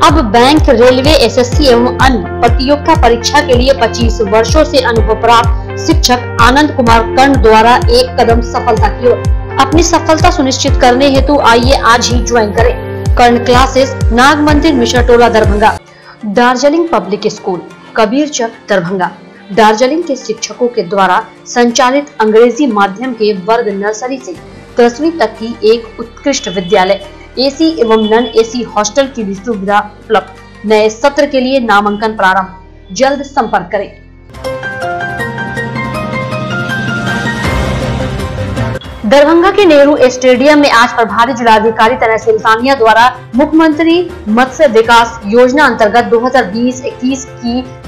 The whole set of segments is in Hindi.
अब बैंक, रेलवे, एसएससी एवं अन्य प्रतियोगिता परीक्षा के लिए 25 वर्षों से अनुभव प्राप्त शिक्षक आनंद कुमार कर्ण द्वारा एक कदम सफलता की ओर। अपनी सफलता सुनिश्चित करने हेतु आइए आज ही ज्वाइन करें कर्ण classes, Nag Mandir, Mishra Tola, Darbhanga. Darjeeling public school, Kabirchak, Darbhanga. Darjeeling के शिक्षकों के द्वारा संचालित अंग्रेजी माध्यम के वर्ग नर्सरी से 10वीं तक की एक उत्कृष्ट विद्यालय, एसी एवं नॉन एसी हॉस्टल की भी सुविधा उपलब्ध। नए सत्र के लिए नामांकन प्रारंभ, जल्द संपर्क करें। दरभंगा के नेहरू स्टेडियम में आज प्रभारी जिलाधिकारी तनय सुल्तानिया द्वारा मुख्यमंत्री मत्स्य विकास योजना अंतर्गत 2020-21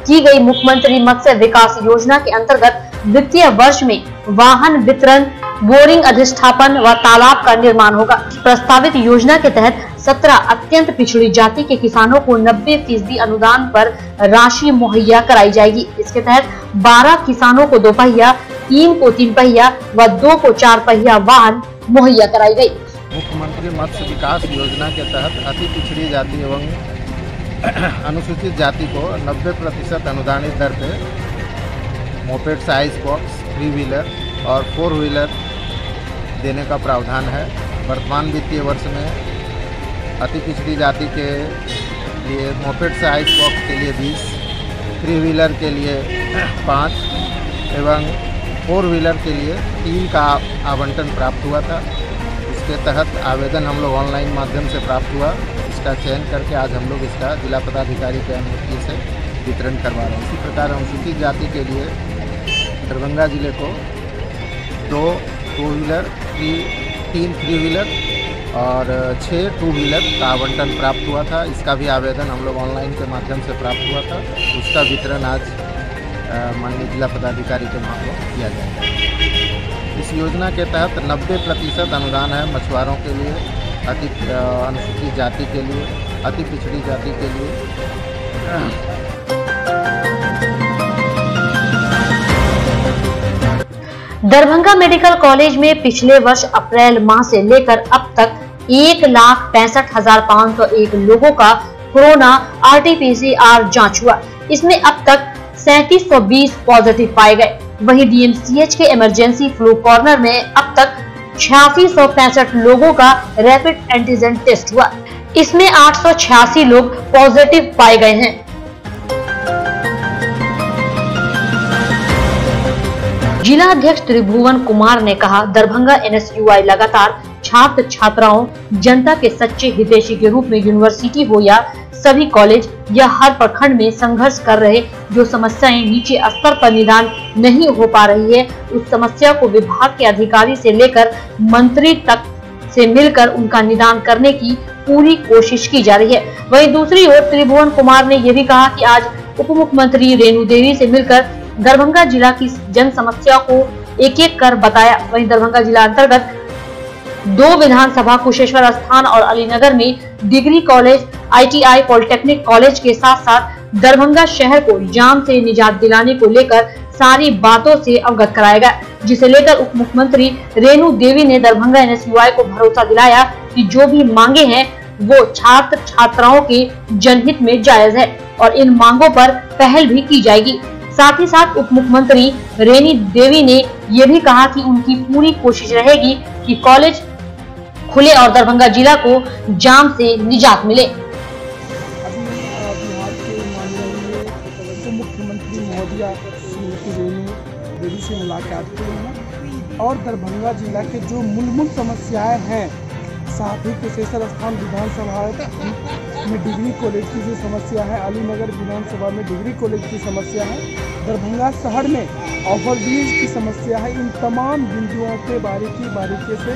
की गई मुख्यमंत्री मत्स्य विकास योजना के अंतर्गत वित्तीय वर्ष में वाहन वितरण, बोरिंग अधिष्ठापन व तालाब का निर्माण होगा। प्रस्तावित योजना के तहत 17 अत्यंत पिछड़ी जाति के किसानों को 90% अनुदान पर राशि मुहैया कराई जाएगी। इसके तहत 12 किसानों को 2 पहिया, 3 को 3 पहिया व 2 को 4 पहिया वाहन मुहैया कराई गई। मुख्यमंत्री मत्स्य विकास योजना के तहत अति पिछड़ी जाति एवं अनुसूचित जाति को 90% अनुदानित दर पे मोपेड साइज बॉक्स, 3 व्हीलर और 4 व्हीलर देने का प्रावधान है। वर्तमान वित्तीय वर्ष में अति पिछड़ी जाति के लिए मोपेड साइज बॉक्स के लिए 20, 3 व्हीलर के लिए 5 एवं 4 व्हीलर के लिए 3 का आवंटन प्राप्त हुआ था। इसके तहत आवेदन हम लोग ऑनलाइन माध्यम से प्राप्त हुआ। इसका चयन करके आज हम लोग इसका जिला पदाधिकारी के अनुमति से वितरण करवा रहे हैं। इसी प्रकार अनुसूचित जाति के लिए दरभंगा जिले को 2 व्हीलर, 3 3 व्हीलर और 6 2 व्हीलर का आवंटन प्राप्त हुआ था। इसका भी आवेदन हम लोग ऑनलाइन के माध्यम से प्राप्त हुआ था। उसका वितरण आज माननीय जिला पदाधिकारी के माध्यम किया जाएगा। इस योजना के तहत 90% अनुदान है मछुआरों के लिए, अनुसूचित जाति के लिए, अति पिछड़ी जाति के लिए। दरभंगा मेडिकल कॉलेज में पिछले वर्ष अप्रैल माह से लेकर अब तक 1,65,501 लोगों का कोरोना RT-PCR जांच हुआ। इसमें अब तक 3720 पॉजिटिव पाए गए। वहीं DMCH के इमरजेंसी फ्लू कॉर्नर में अब तक 8665 लोगों का रैपिड एंटीजन टेस्ट हुआ। इसमें 886 लोग पॉजिटिव पाए गए हैं। जिला अध्यक्ष त्रिभुवन कुमार ने कहा, दरभंगा NSUI लगातार छात्र छात्राओं, जनता के सच्चे हितैषी के रूप में यूनिवर्सिटी हो या सभी कॉलेज या हर प्रखंड में संघर्ष कर रहे। जो समस्याएं नीचे स्तर पर निदान नहीं हो पा रही है, उस समस्या को विभाग के अधिकारी से लेकर मंत्री तक से मिलकर उनका निदान करने की पूरी कोशिश की जा रही है। वहीं दूसरी ओर त्रिभुवन कुमार ने यह भी कहा कि आज उप मुख्यमंत्री रेणु देवी से मिलकर दरभंगा जिला की जन समस्या को एक एक कर बताया। वहीं दरभंगा जिला अंतर्गत 2 विधानसभा कुशेश्वर स्थान और अलीनगर में degree college, ITI polytechnic college के साथ साथ दरभंगा शहर को जाम से निजात दिलाने को लेकर सारी बातों से अवगत कराया गया, जिसे लेकर उप मुख्यमंत्री रेणु देवी ने दरभंगा NSUI को भरोसा दिलाया कि जो भी मांगे हैं वो छात्र छात्राओं के जनहित में जायज है और इन मांगों पर पहल भी की जाएगी। साथ ही साथ उप मुख्यमंत्री रेणु देवी ने यह भी कहा कि उनकी पूरी कोशिश रहेगी कि कॉलेज खुले और दरभंगा जिला को जाम से निजात मिले। अभी बिहार के माननीय मुख्यमंत्री महोदया श्रीमती रेणु देवी से मुलाकात की है और दरभंगा जिला के जो मूलभूत समस्याएं हैं, साथ ही कुशेश्वर स्थान विधानसभा में डिग्री कॉलेज की जो समस्या है, अलीनगर विधानसभा में डिग्री कॉलेज की समस्या है, दरभंगा शहर में ओवरब्रिज की समस्या है, इन तमाम बिंदुओं पे बारीकी से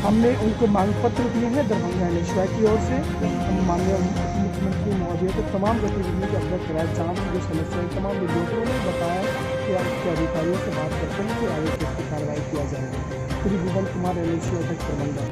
हमने उनको मांग पत्र दिए हैं। दरभंगा NSUI की ओर से हम माननीय मुख्यमंत्री महोदय को तमाम गतिविधियों के अवगत कराया। जांच की जो समस्या है, तमाम विद्यार्थियों ने बताया कि आपके अधिकारियों से बात करते हैं कि आगे किस कार्रवाई किया जाएगा। त्रिभुवन कुमार, NSUI अध्यक्ष, दरभंगा।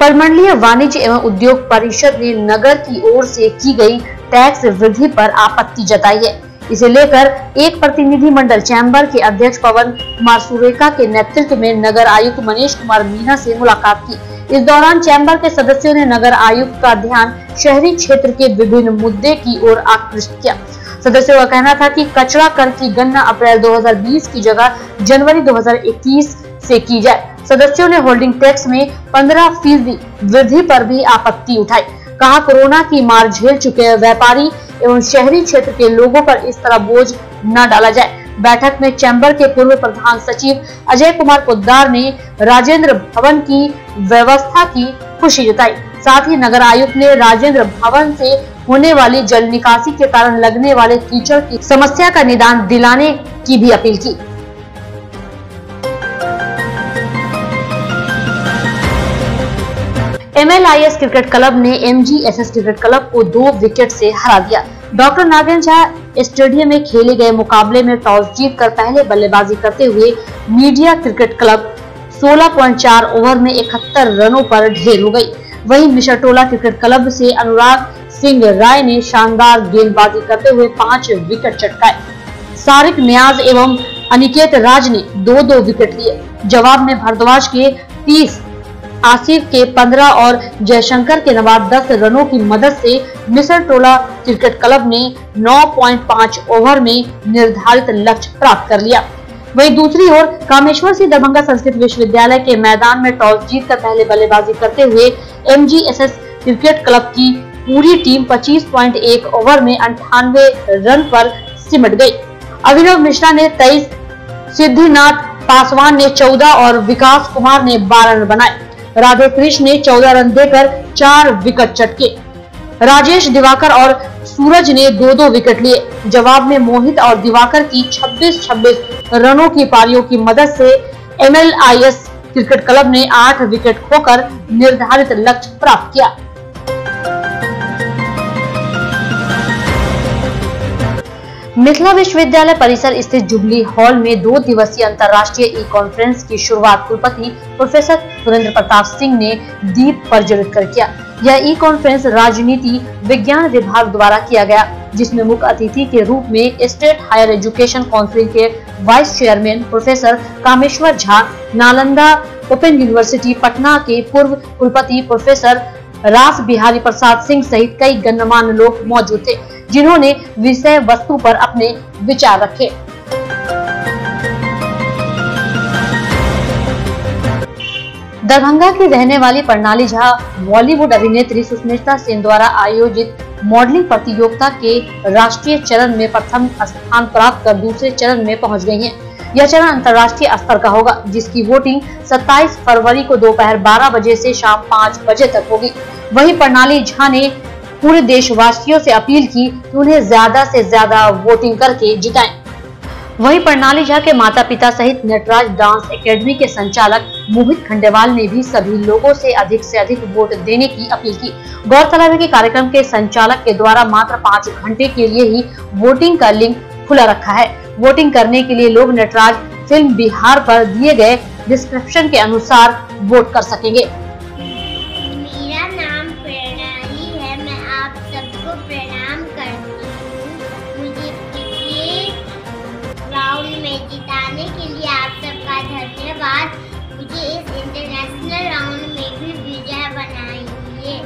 परमंडलीय वाणिज्य एवं उद्योग परिषद ने नगर की ओर से की गई टैक्स वृद्धि पर आपत्ति जताई है। इसे लेकर एक प्रतिनिधि मंडल चैम्बर के अध्यक्ष पवन कुमार सुरेखा के नेतृत्व में नगर आयुक्त मनीष कुमार मीणा से मुलाकात की। इस दौरान चैम्बर के सदस्यों ने नगर आयुक्त का ध्यान शहरी क्षेत्र के विभिन्न मुद्दे की ओर आकृष्ट किया। सदस्यों का कहना था कि कचरा कर की गणना अप्रैल 2020 की जगह जनवरी 2021 से की जाए। सदस्यों ने होल्डिंग टैक्स में 15% वृद्धि पर भी आपत्ति उठाई। कहा, कोरोना की मार झेल चुके व्यापारी एवं शहरी क्षेत्र के लोगों पर इस तरह बोझ न डाला जाए। बैठक में चैम्बर के पूर्व प्रधान सचिव अजय कुमार पोद्दार ने राजेंद्र भवन की व्यवस्था की खुशी जताई। साथ ही नगर आयुक्त ने राजेंद्र भवन से होने वाली जल निकासी के कारण लगने वाले कीचड़ की समस्या का निदान दिलाने की भी अपील की। MLIS क्रिकेट क्लब ने MGSS क्रिकेट क्लब को 2 विकेट से हरा दिया। डॉक्टर नागेंद्र झा स्टेडियम में खेले गए मुकाबले में टॉस जीतकर पहले बल्लेबाजी करते हुए मीडिया क्रिकेट क्लब 16.4 ओवर में 71 रनों पर ढेर हो गई। वहीं मिशरटोला क्रिकेट क्लब से अनुराग सिंह राय ने शानदार गेंदबाजी करते हुए 5 विकेट चटकाए। सारिक न्याज एवं अनिकेत राज ने 2-2 विकेट लिए। जवाब में भारद्वाज के 30, आसिफ के 15 और जयशंकर के नवाब 10 रनों की मदद से मिशरटोला क्रिकेट क्लब ने 9.5 ओवर में निर्धारित लक्ष्य प्राप्त कर लिया। वहीं दूसरी ओर कामेश्वर सिंह दरभंगा संस्कृत विश्वविद्यालय के मैदान में टॉस जीतकर पहले बल्लेबाजी करते हुए MGSS क्रिकेट क्लब की पूरी टीम 25.1 ओवर में 98 रन पर सिमट गई। अभिनव मिश्रा ने 23, सिद्धिनाथ पासवान ने 14 और विकास कुमार ने 12 रन बनाए। राधे कृष्ण ने 14 रन देकर 4 विकेट चटके। राजेश दिवाकर और सूरज ने 2-2 विकेट लिए। जवाब में मोहित और दिवाकर की 26-26 रनों की पारियों की मदद से MLIS क्रिकेट क्लब ने 8 विकेट खोकर निर्धारित लक्ष्य प्राप्त किया। मिथिला विश्वविद्यालय परिसर स्थित जुबली हॉल में 2 दिवसीय अंतर्राष्ट्रीय ई कॉन्फ्रेंस की शुरुआत कुलपति प्रोफेसर सुरेंद्र प्रताप सिंह ने दीप प्रज्वलित कर किया। यह ई कॉन्फ्रेंस राजनीति विज्ञान विभाग द्वारा किया गया, जिसमें मुख्य अतिथि के रूप में स्टेट हायर एजुकेशन काउंसिल के vice chairman professor Kameshwar Jha, Nalanda open university Patna के पूर्व कुलपति प्रोफेसर रास बिहारी प्रसाद सिंह सहित कई गण्यमान्य लोग मौजूद थे, जिन्होंने विषय वस्तु पर अपने विचार रखे। दरभंगा की रहने वाली प्रणाली झा बॉलीवुड अभिनेत्री सुष्मिता सेन द्वारा आयोजित मॉडलिंग प्रतियोगिता के राष्ट्रीय चरण में प्रथम स्थान प्राप्त कर दूसरे चरण में पहुंच गई हैं। यह चरण अंतर्राष्ट्रीय स्तर का होगा, जिसकी वोटिंग 27 फरवरी को दोपहर 12 बजे से शाम 5 बजे तक होगी। वहीं प्रणाली झा ने पूरे देशवासियों से अपील की कि उन्हें ज्यादा से ज्यादा वोटिंग करके जिताएं। वहीं प्रणाली झा के माता पिता सहित नटराज डांस एकेडमी के संचालक मोहित खंडेवाल ने भी सभी लोगों से अधिक वोट देने की अपील की। गौरतलब है कि कार्यक्रम के संचालक के द्वारा मात्र 5 घंटे के लिए ही वोटिंग का लिंक खुला रखा है। वोटिंग करने के लिए लोग नटराज फिल्म बिहार पर दिए गए डिस्क्रिप्शन के अनुसार वोट कर सकेंगे। मेरा नाम प्रणाली है, मैं आप सबको प्रणाम करती हूँ। मुझे पिछले राउंड में जिताने के लिए आप सबका धन्यवाद। मुझे इस इंटरनेशनल राउंड में भी विजय बनाइए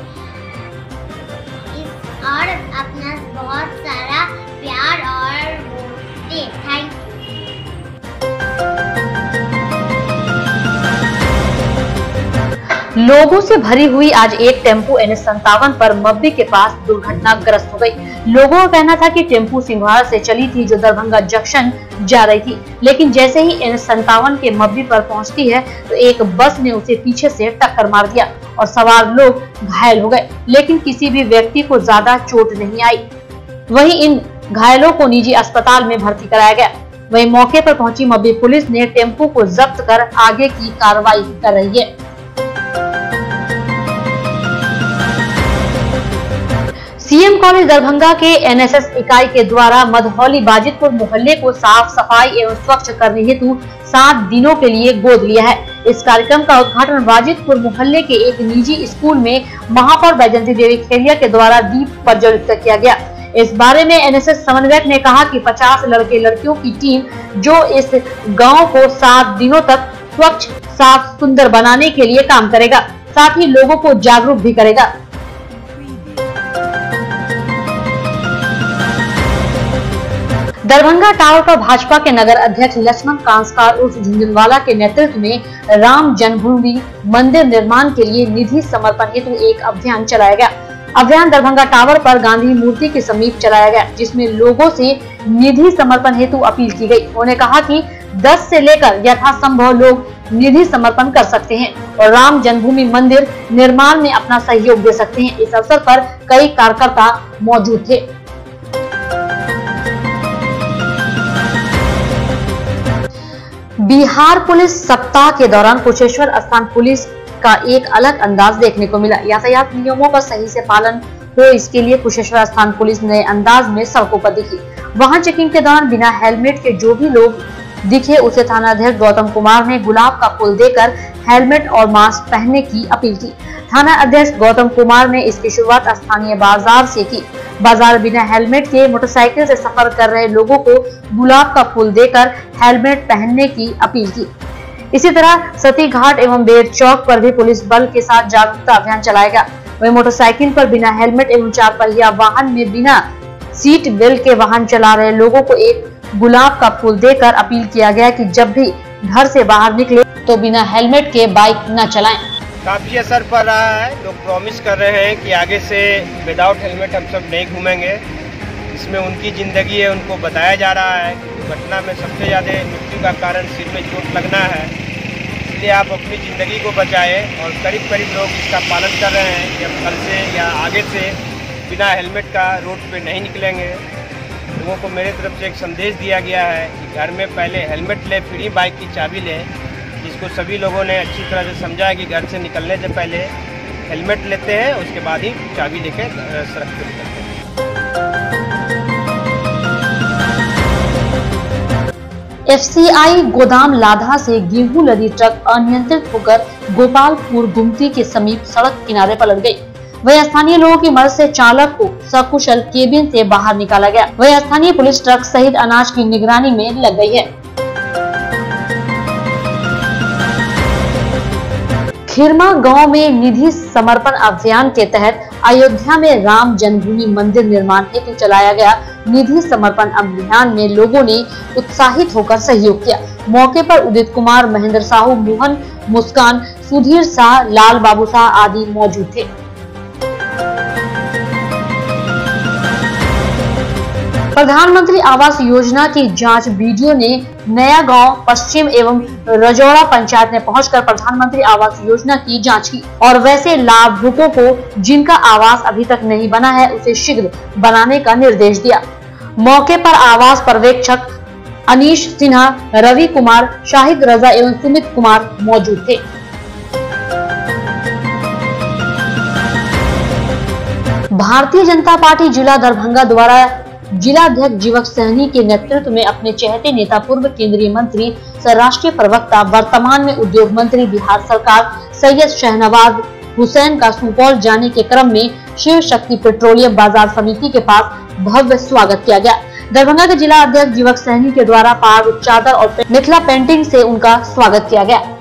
और अपना बहुत सारा प्यार और वोट दे। Thank you. लोगों से भरी हुई आज एक टेम्पो NH57 पर मब्बी के पास दुर्घटनाग्रस्त हो गई। लोगों का कहना था कि टेम्पो सिंघवाड़ा से चली थी जो दरभंगा जंक्शन जा रही थी, लेकिन जैसे ही NH57 के मब्बी पर पहुंचती है तो एक बस ने उसे पीछे से टक्कर मार दिया और सवार लोग घायल हो गए, लेकिन किसी भी व्यक्ति को ज्यादा चोट नहीं आई। वहीं इन घायलों को निजी अस्पताल में भर्ती कराया गया। वहीं मौके पर पहुंची मब्बी पुलिस ने टेम्पो को जब्त कर आगे की कार्रवाई कर रही है। सीएम कॉलेज दरभंगा के NSS इकाई के द्वारा मधौली बाजितपुर मोहल्ले को साफ सफाई एवं स्वच्छ करने हेतु 7 दिनों के लिए गोद लिया है। इस कार्यक्रम का उद्घाटन बाजितपुर मोहल्ले के एक निजी स्कूल में महापौर बैजंती देवी खेलिया के द्वारा दीप प्रज्वलित किया गया। इस बारे में एनएसएस समन्वयक ने कहा कि 50 लड़के लड़कियों की टीम जो इस गांव को 7 दिनों तक स्वच्छ, साफ, सुंदर बनाने के लिए काम करेगा, साथ ही लोगों को जागरूक भी करेगा। दरभंगा टावर पर भाजपा के नगर अध्यक्ष लक्ष्मण कांसकार उर्फ झुंझुनवाला के नेतृत्व में राम जन्मभूमि मंदिर निर्माण के लिए निधि समर्पण हेतु एक अभियान चलाया गया। अभियान दरभंगा टावर पर गांधी मूर्ति के समीप चलाया गया, जिसमें लोगों से निधि समर्पण हेतु अपील की गई। उन्होंने कहा कि 10 से लेकर यथासंभव लोग निधि समर्पण कर सकते हैं और राम जन्मभूमि मंदिर निर्माण में अपना सहयोग दे सकते हैं। इस अवसर पर कई कार्यकर्ता मौजूद थे। बिहार पुलिस सप्ताह के दौरान कुशेश्वर स्थान पुलिस का एक अलग अंदाज देखने को मिला। यातायात नियमों का सही से पालन हो, इसके लिए कुशेश्वर स्थान पुलिस नए अंदाज में सड़कों पर दिखी। वहां चेकिंग के दौरान बिना हेलमेट के जो भी लोग दिखे उसे थानाध्यक्ष गौतम कुमार ने गुलाब का फूल देकर हेलमेट और मास्क पहनने की अपील की। थाना अध्यक्ष गौतम कुमार ने इसकी शुरुआत स्थानीय बाजार से की। बाजार बिना हेलमेट के मोटरसाइकिल से सफर कर रहे लोगों को गुलाब का फूल देकर हेलमेट पहनने की अपील की। इसी तरह सती घाट एवं बेर चौक पर भी पुलिस बल के साथ जागरूकता अभियान चलाया गया। वहीं मोटरसाइकिल पर बिना हेलमेट एवं 4 पहिया वाहन में बिना सीट बेल्ट के वाहन चला रहे लोगों को एक गुलाब का फूल देकर अपील किया गया कि जब भी घर से बाहर निकले तो बिना हेलमेट के बाइक न चलाएं। काफ़ी असर पड़ रहा है। लोग प्रॉमिस कर रहे हैं कि आगे से विदाउट हेलमेट हम सब नहीं घूमेंगे। इसमें उनकी ज़िंदगी है, उनको बताया जा रहा है कि दुर्घटना में सबसे ज़्यादा मृत्यु का कारण सिर में चोट लगना है, इसलिए आप अपनी ज़िंदगी को बचाएं। और करीब करीब लोग इसका पालन कर रहे हैं कि अब कल से या आगे से बिना हेलमेट का रोड पे नहीं निकलेंगे। लोगों को मेरे तरफ से एक संदेश दिया गया है कि घर में पहले हेलमेट ले, फिर ही बाइक की चाबी ले, जिसको सभी लोगों ने अच्छी तरह से समझा है कि घर से निकलने से पहले हेलमेट लेते हैं, उसके बाद ही चाबी लेके सड़क पर निकलते हैं। एफसीआई गोदाम लाधा से गेहूं लदी ट्रक अनियंत्रित होकर गोपालपुर गुमती के समीप सड़क किनारे पलट गई। वही स्थानीय लोगों की मदद से चालक को सकुशल केबिन से बाहर निकाला गया। वही स्थानीय पुलिस ट्रक सहित अनाज की निगरानी में लग गई है। खिरमा गांव में निधि समर्पण अभियान के तहत अयोध्या में राम जन्मभूमि मंदिर निर्माण हेतु चलाया गया निधि समर्पण अभियान में लोगों ने उत्साहित होकर सहयोग किया। मौके पर उदित कुमार, महेंद्र साहू, मोहन, मुस्कान, सुधीर शाह, लाल बाबू शाह आदि मौजूद थे। प्रधानमंत्री आवास योजना की जांच वीडियो ने नया गांव पश्चिम एवं रजौड़ा पंचायत में पहुंचकर प्रधानमंत्री आवास योजना की जांच की और वैसे लाभुकों को जिनका आवास अभी तक नहीं बना है उसे शीघ्र बनाने का निर्देश दिया। मौके पर आवास पर्यवेक्षक अनीश सिन्हा, रवि कुमार, शाहिद रजा एवं सुमित कुमार मौजूद थे। भारतीय जनता पार्टी जिला दरभंगा द्वारा जिलाध्यक्ष जीवक सहनी के नेतृत्व में अपने चहेते नेता पूर्व केंद्रीय मंत्री सह राष्ट्रीय प्रवक्ता वर्तमान में उद्योग मंत्री बिहार सरकार सैयद शहनवाज हुसैन का सुपौल जाने के क्रम में शिव शक्ति पेट्रोलियम बाजार समिति के पास भव्य स्वागत किया गया। दरभंगा के जिला अध्यक्ष जीवक सहनी के द्वारा पाग, चादर और मिथिला पेंटिंग से उनका स्वागत किया गया।